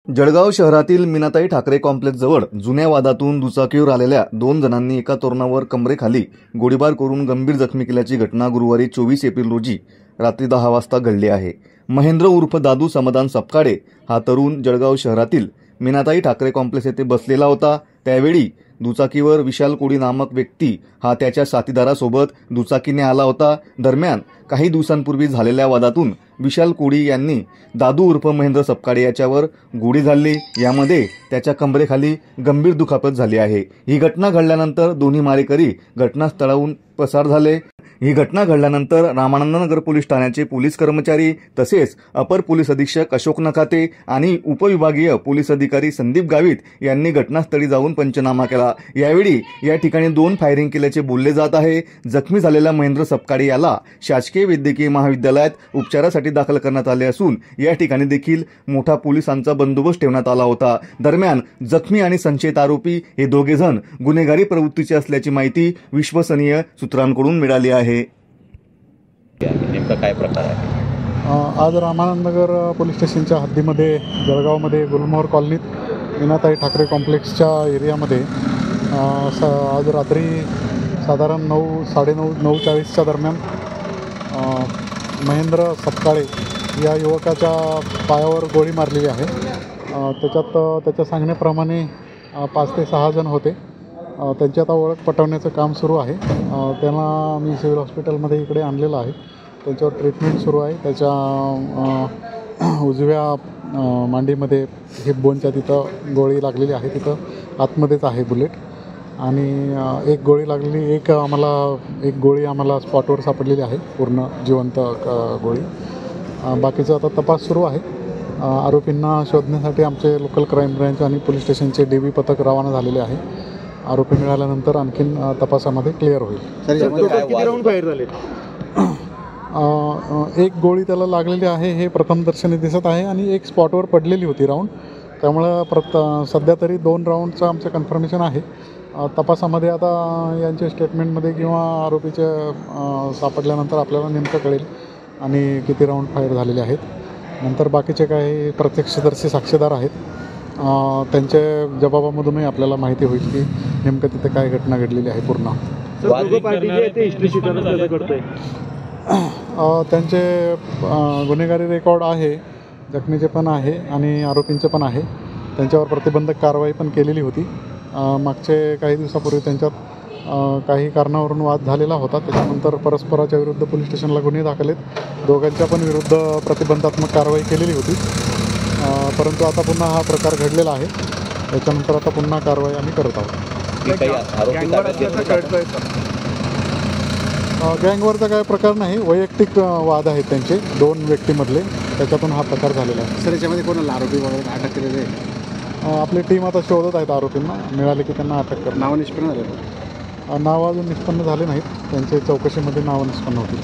जळगाव शहरातील मीनाताई ठाकरे कॉम्प्लेक्सजवळ जुन्या वादातून दुचाकीवर आलेल्या 2 जणांनी एका तरुणावर कमरेखाली गोळीबार करून गंभीर जखमी केल्याची घटना गुरुवारी 24 एप्रिल रोजी रात्री 10 वाजता घडली आहे। महेंद्र उर्फ दादू समाधान सपकाळे हा तरुण जळगाव शहरातील मीनाताई ठाकरे कॉम्प्लेक्स येथे बसलेला होता। त्यावेळी दुचाकीवर विशाल कोडी नामक व्यक्ती हा त्याच्या साथीदारासोबत दुचाकीने आला होता। दरम्यान काही दिवसांपूर्वी झालेल्या वादातून विशाल कोडी यांनी दादू उर्फ महेंद्र सपकाळे याच्यावर गोळी झाडली। यामध्ये त्याच्या कमरेखाली गंभीर दुखापत झाली आहे। ही घटना घडल्यानंतर दोन्ही मारेकरी घटनास्थळाहून पसार झाले। ही घटना घडल्यानंतर रामानंदनगर पोलीस ठाण्याचे पोलीस कर्मचारी तसेच अपर पोलीस अधीक्षक अशोक नखाते आणि उपविभागीय पोलीस अधिकारी संदीप गावित यांनी घटनास्थळी जाऊन पंचनामा केला। यावेळी या ठिकाणी 2 फायरिंग केल्याचे बोलले जात आहे। जखमी झालेला महेंद्र सपकाळे याला शासकीय वैद्यकीय महाविद्यालयात उपचारासाठी दाखल करण्यात आले असून या ठिकाणी देखील मोठा पोलिसांचा बंदोबस्त ठेवण्यात आला होता। दरम्यान जखमी आणि संशयित आरोपी हे दोघे जण गुन्हेगारी प्रवृत्तीचे असल्याची माहिती विश्वसनीय सूत्रांकडून मिळाली आहे। नेमका काय प्रकार आहे? आज रामानंदनगर पोलीस स्टेशनच्या हद्दीमध्ये जळगावमध्ये गुलमोहर कॉलनीत मीनाताई ठाकरे कॉम्प्लेक्सच्या एरियामध्ये आज रात्री साधारण 9:40च्या दरम्यान महेंद्र सपकाळे या युवकाच्या पायावर गोळी मारलेली आहे। त्याच्यात त्याच्या सांगण्याप्रमाणे 5 ते 6 जण होते। त्यांची आता ओळख पटवण्याचं काम सुरू आहे। त्यांना मी सिव्हिल हॉस्पिटलमध्ये इकडे आणलेलं आहे। त्यांच्यावर ट्रीटमेंट सुरू आहे। त्याच्या उजव्या मांडीमध्ये हिप बोनच्या तिथं गोळी लागलेली आहे, तिथं आतमध्येच आहे बुलेट। आणि एक गोळी लागलेली, एक गोळी आम्हाला स्पॉटवर सापडलेली आहे, पूर्ण जिवंत गोळी। बाकीचा आता तपास सुरू आहे। आरोपींना शोधण्यासाठी आमचे लोकल क्राईम ब्रँच आणि पोलीस स्टेशनचे DB पथक रवाना झालेले आहे। आरोपी मिळाल्यानंतर आणखीन तपासामध्ये क्लिअर होईल। किती राऊंड फायर झाले? एक गोळी त्याला लागलेली आहे हे प्रथमदर्शनी दिसत आहे आणि एक स्पॉटवर पडलेली होती राऊंड। त्यामुळं सध्या तरी 2 राऊंडचं आमचं कन्फर्मेशन आहे। तपासामध्ये आता यांच्या स्टेटमेंटमध्ये किंवा आरोपीचे सापडल्यानंतर आपल्याला नेमकं कळेल आणि किती राऊंड फायर झालेले आहेत। नंतर बाकीचे काही प्रत्यक्षदर्शी साक्षीदार आहेत, त्यांच्या जबाबामधूनही आपल्याला माहिती होईल की नेमकं तिथे काय घटना घडलेली आहे पूर्ण। त्यांचे गुन्हेगारी रेकॉर्ड आहे, जखमीचे पण आहे आणि आरोपींचे पण आहे। त्यांच्यावर प्रतिबंधक कारवाई पण केलेली होती। मागचे काही दिवसापूर्वी त्यांच्यात काही कारणावरून वाद झालेला होता। त्याच्यानंतर परस्पराच्या विरुद्ध पोलीस स्टेशनला गुन्हे दाखल आहेत। दोघांच्या पण विरुद्ध प्रतिबंधात्मक कारवाई केलेली होती, परंतु आता पुन्हा हा प्रकार घडलेला आहे। त्याच्यानंतर आता पुन्हा कारवाई आम्ही करत आहोत। गँगवरचा काय प्रकार नाही, वैयक्तिक वाद आहेत त्यांचे 2 व्यक्तीमधले, त्याच्यातून हा प्रकार झालेला आहे। सर, याच्यामध्ये कोणाला आरोपी वगैरे अटक केलेले आहे? आपली टीम आता शोधत आहेत आरोपींना, मिळाले की त्यांना अटक करणार। नाव निष्पन्न झाले? नाव अजून निष्पन्न झाले नाहीत, त्यांच्या चौकशीमध्ये नावं निष्पन्न होतील।